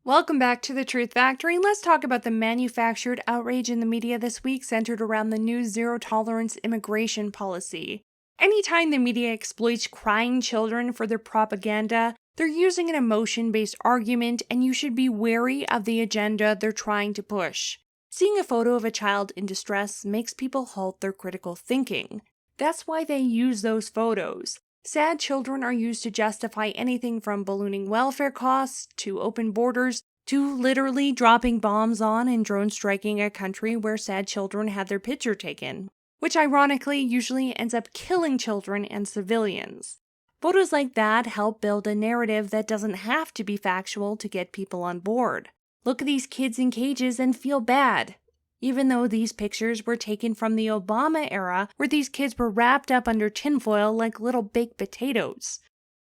Welcome back to the Truth Factory. Let's talk about the manufactured outrage in the media this week centered around the new zero-tolerance immigration policy. Anytime the media exploits crying children for their propaganda, they're using an emotion-based argument, and you should be wary of the agenda they're trying to push. Seeing a photo of a child in distress makes people halt their critical thinking. That's why they use those photos. Sad children are used to justify anything from ballooning welfare costs, to open borders, to literally dropping bombs on and drone striking a country where sad children had their picture taken, which ironically usually ends up killing children and civilians. Photos like that help build a narrative that doesn't have to be factual to get people on board. Look at these kids in cages and feel bad. Even though these pictures were taken from the Obama era, where these kids were wrapped up under tinfoil like little baked potatoes.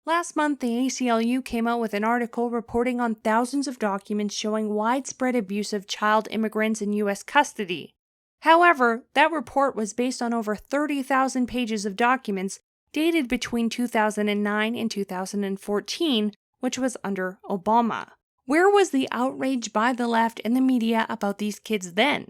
Last month, the ACLU came out with an article reporting on thousands of documents showing widespread abuse of child immigrants in U.S. custody. However, that report was based on over 30,000 pages of documents dated between 2009 and 2014, which was under Obama. Where was the outrage by the left and the media about these kids then?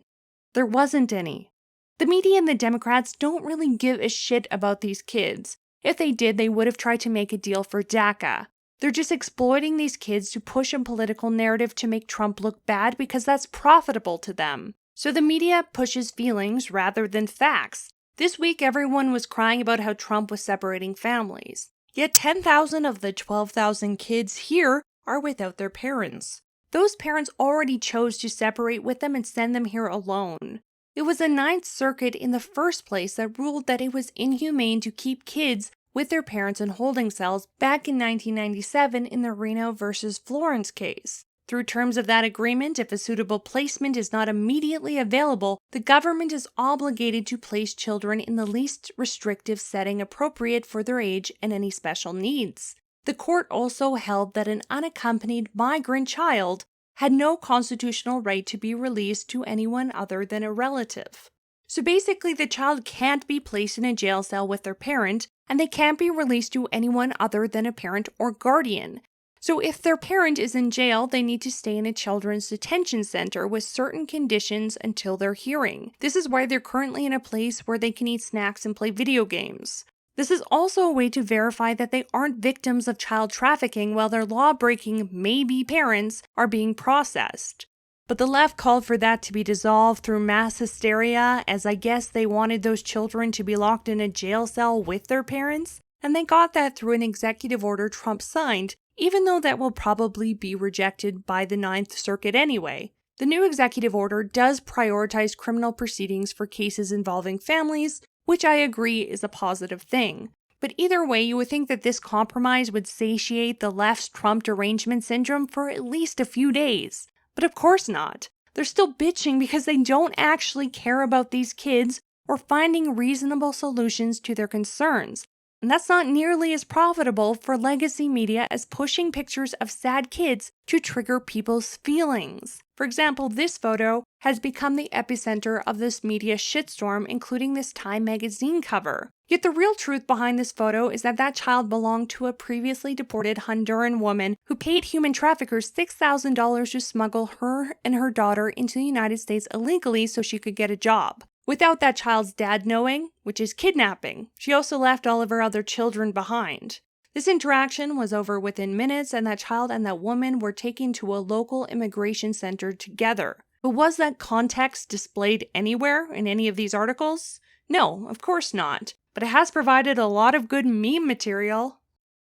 There wasn't any. The media and the Democrats don't really give a shit about these kids. If they did, they would have tried to make a deal for DACA. They're just exploiting these kids to push a political narrative to make Trump look bad because that's profitable to them. So the media pushes feelings rather than facts. This week, everyone was crying about how Trump was separating families. Yet 10,000 of the 12,000 kids here are without their parents. Those parents already chose to separate with them and send them here alone. It was the Ninth Circuit in the first place that ruled that it was inhumane to keep kids with their parents in holding cells back in 1997 in the Reno versus Florence case. Through terms of that agreement, if a suitable placement is not immediately available, the government is obligated to place children in the least restrictive setting appropriate for their age and any special needs. The court also held that an unaccompanied migrant child had no constitutional right to be released to anyone other than a relative. So basically, the child can't be placed in a jail cell with their parent, and they can't be released to anyone other than a parent or guardian. So if their parent is in jail, they need to stay in a children's detention center with certain conditions until their hearing. This is why they're currently in a place where they can eat snacks and play video games. This is also a way to verify that they aren't victims of child trafficking while their law-breaking maybe parents are being processed. But the left called for that to be dissolved through mass hysteria, as I guess they wanted those children to be locked in a jail cell with their parents, and they got that through an executive order Trump signed, even though that will probably be rejected by the Ninth Circuit anyway. The new executive order does prioritize criminal proceedings for cases involving families, which I agree is a positive thing. But either way, you would think that this compromise would satiate the left's Trump derangement syndrome for at least a few days. But of course not. They're still bitching because they don't actually care about these kids or finding reasonable solutions to their concerns. And that's not nearly as profitable for legacy media as pushing pictures of sad kids to trigger people's feelings. For example, this photo has become the epicenter of this media shitstorm, including this Time magazine cover. Yet the real truth behind this photo is that that child belonged to a previously deported Honduran woman who paid human traffickers $6,000 to smuggle her and her daughter into the United States illegally so she could get a job. Without that child's dad knowing, which is kidnapping. She also left all of her other children behind. This interaction was over within minutes, and that child and that woman were taken to a local immigration center together. But was that context displayed anywhere in any of these articles? No, of course not. But it has provided a lot of good meme material.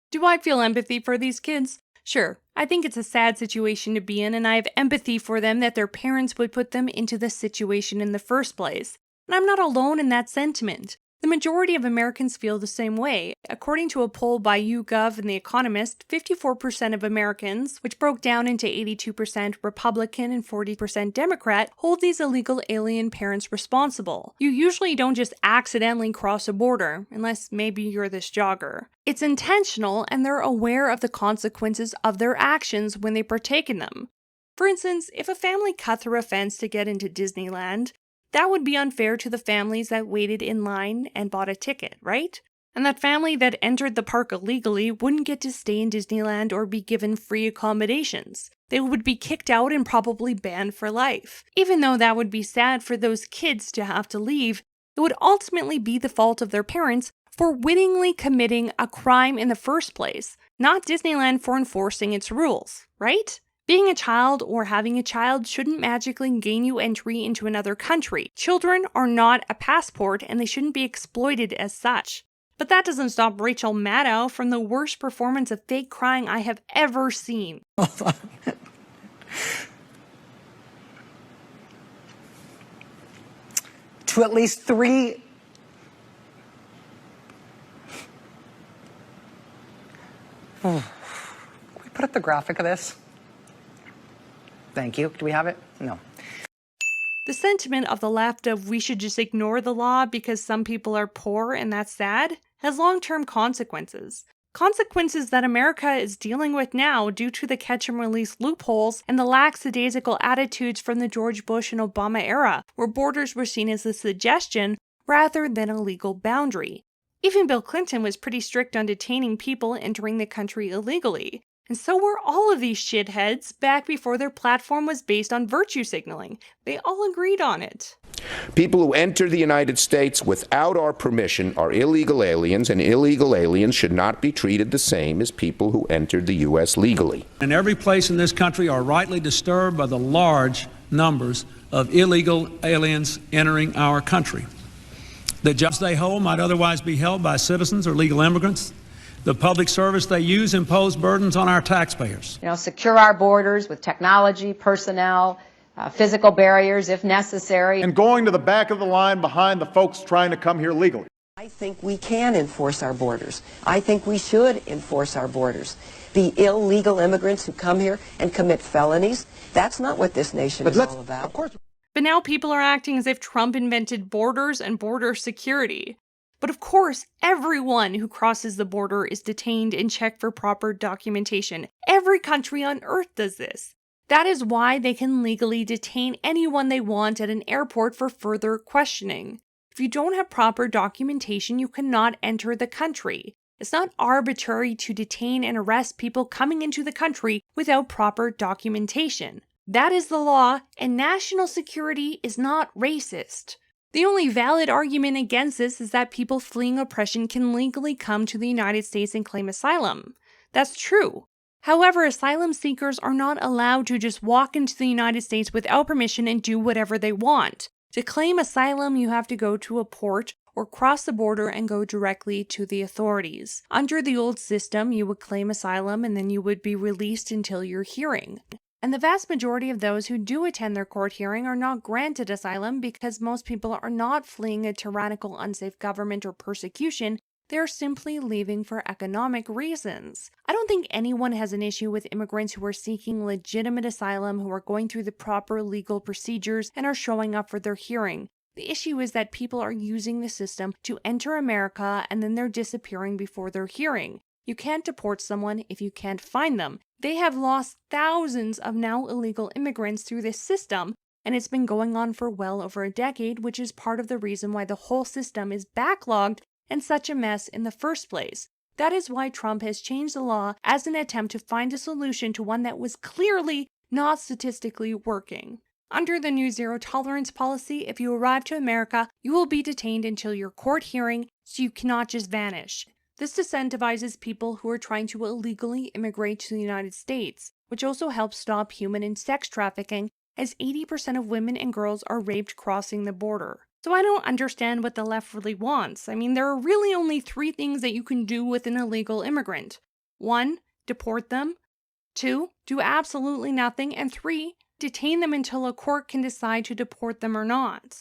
Do I feel empathy for these kids? Sure, I think it's a sad situation to be in, and I have empathy for them that their parents would put them into this situation in the first place. And I'm not alone in that sentiment. The majority of Americans feel the same way. According to a poll by YouGov and The Economist, 54% of Americans, which broke down into 82% Republican and 40% Democrat, hold these illegal alien parents responsible. You usually don't just accidentally cross a border, unless maybe you're this jogger. It's intentional, and they're aware of the consequences of their actions when they partake in them. For instance, if a family cut through a fence to get into Disneyland, that would be unfair to the families that waited in line and bought a ticket, right? And that family that entered the park illegally wouldn't get to stay in Disneyland or be given free accommodations. they would be kicked out and probably banned for life. Even though that would be sad for those kids to have to leave, it would ultimately be the fault of their parents for wittingly committing a crime in the first place, not Disneyland for enforcing its rules, right? Being a child or having a child shouldn't magically gain you entry into another country. Children are not a passport and they shouldn't be exploited as such. But that doesn't stop Rachel Maddow from the worst performance of fake crying I have ever seen. Hold on. To at least 3... Can we put up the graphic of this? Thank you. Do we have it? No. The sentiment of the left of we should just ignore the law because some people are poor and that's sad has long-term consequences. Consequences that America is dealing with now due to the catch-and-release loopholes and the lackadaisical attitudes from the George Bush and Obama era, where borders were seen as a suggestion rather than a legal boundary. Even Bill Clinton was pretty strict on detaining people entering the country illegally. And so were all of these shitheads back before their platform was based on virtue signaling. They all agreed on it. People who enter the United States without our permission are illegal aliens, and illegal aliens should not be treated the same as people who entered the U.S. legally. And every place in this country are rightly disturbed by the large numbers of illegal aliens entering our country. The jobs they hold might otherwise be held by citizens or legal immigrants. The public service they use impose burdens on our taxpayers. Secure our borders with technology, personnel, physical barriers if necessary. And going to the back of the line behind the folks trying to come here legally. I think we can enforce our borders. I think we should enforce our borders. The illegal immigrants who come here and commit felonies, that's not what this nation is all about. Of course. But now people are acting as if Trump invented borders and border security. But of course, everyone who crosses the border is detained and checked for proper documentation. Every country on earth does this. That is why they can legally detain anyone they want at an airport for further questioning. If you don't have proper documentation, you cannot enter the country. It's not arbitrary to detain and arrest people coming into the country without proper documentation. That is the law, and national security is not racist. The only valid argument against this is that people fleeing oppression can legally come to the United States and claim asylum. That's true. However, asylum seekers are not allowed to just walk into the United States without permission and do whatever they want. To claim asylum, you have to go to a port or cross the border and go directly to the authorities. Under the old system, you would claim asylum and then you would be released until your hearing. And the vast majority of those who do attend their court hearing are not granted asylum because most people are not fleeing a tyrannical, unsafe government or persecution. They are simply leaving for economic reasons. I don't think anyone has an issue with immigrants who are seeking legitimate asylum, who are going through the proper legal procedures and are showing up for their hearing. The issue is that people are using the system to enter America and then they're disappearing before their hearing. You can't deport someone if you can't find them. They have lost thousands of now illegal immigrants through this system, and it's been going on for well over a decade, which is part of the reason why the whole system is backlogged and such a mess in the first place. That is why Trump has changed the law as an attempt to find a solution to one that was clearly not statistically working. Under the new zero tolerance policy, if you arrive to America, you will be detained until your court hearing, so you cannot just vanish. This disincentivizes people who are trying to illegally immigrate to the United States, which also helps stop human and sex trafficking, as 80% of women and girls are raped crossing the border. So I don't understand what the left really wants. I mean, there are really only 3 things that you can do with an illegal immigrant. 1, deport them. 2, do absolutely nothing. And 3, detain them until a court can decide to deport them or not.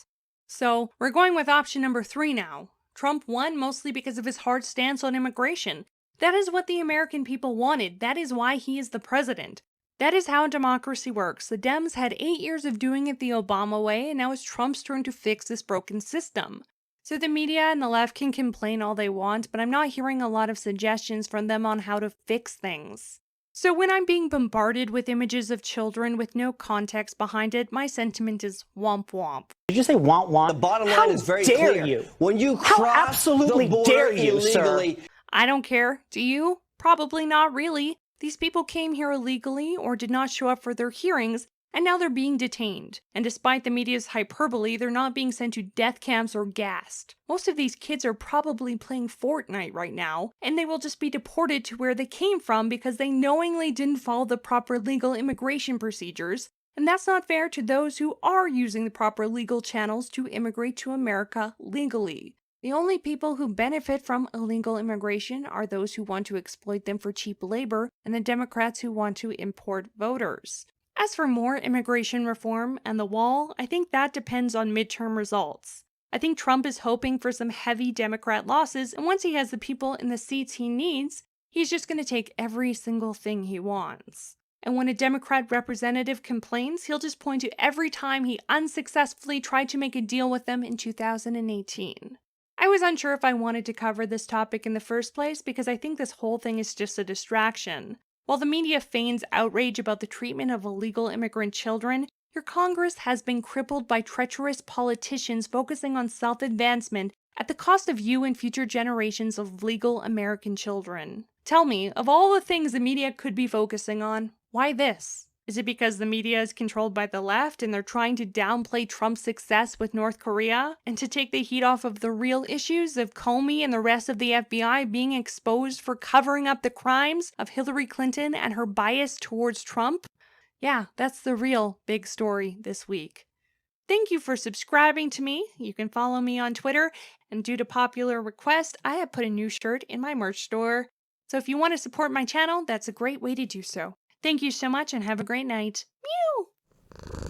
So we're going with option number 3 now. Trump won mostly because of his hard stance on immigration. That is what the American people wanted. That is why he is the president. That is how democracy works. The Dems had 8 years of doing it the Obama way, and now it's Trump's turn to fix this broken system. So the media and the left can complain all they want, but I'm not hearing a lot of suggestions from them on how to fix things. So when I'm being bombarded with images of children with no context behind it, my sentiment is womp womp. Did you say womp womp? The bottom line is very clear. How dare you? When you How cross absolutely the border dare you, illegally, sir? I don't care. Do you? Probably not really. These people came here illegally or did not show up for their hearings, and now they're being detained. And despite the media's hyperbole, they're not being sent to death camps or gassed. Most of these kids are probably playing Fortnite right now, and they will just be deported to where they came from because they knowingly didn't follow the proper legal immigration procedures. And that's not fair to those who are using the proper legal channels to immigrate to America legally. The only people who benefit from illegal immigration are those who want to exploit them for cheap labor and the Democrats who want to import voters. As for more immigration reform and the wall, I think that depends on midterm results. I think Trump is hoping for some heavy Democrat losses, and once he has the people in the seats he needs, he's just going to take every single thing he wants. And when a Democrat representative complains, he'll just point to every time he unsuccessfully tried to make a deal with them in 2018. I was unsure if I wanted to cover this topic in the first place because I think this whole thing is just a distraction. While the media feigns outrage about the treatment of illegal immigrant children, your Congress has been crippled by treacherous politicians focusing on self-advancement at the cost of you and future generations of legal American children. Tell me, of all the things the media could be focusing on, why this? Is it because the media is controlled by the left and they're trying to downplay Trump's success with North Korea and to take the heat off of the real issues of Comey and the rest of the FBI being exposed for covering up the crimes of Hillary Clinton and her bias towards Trump? Yeah, that's the real big story this week. Thank you for subscribing to me. You can follow me on Twitter, and due to popular request, I have put a new shirt in my merch store. So if you want to support my channel, that's a great way to do so. Thank you so much and have a great night. Meow!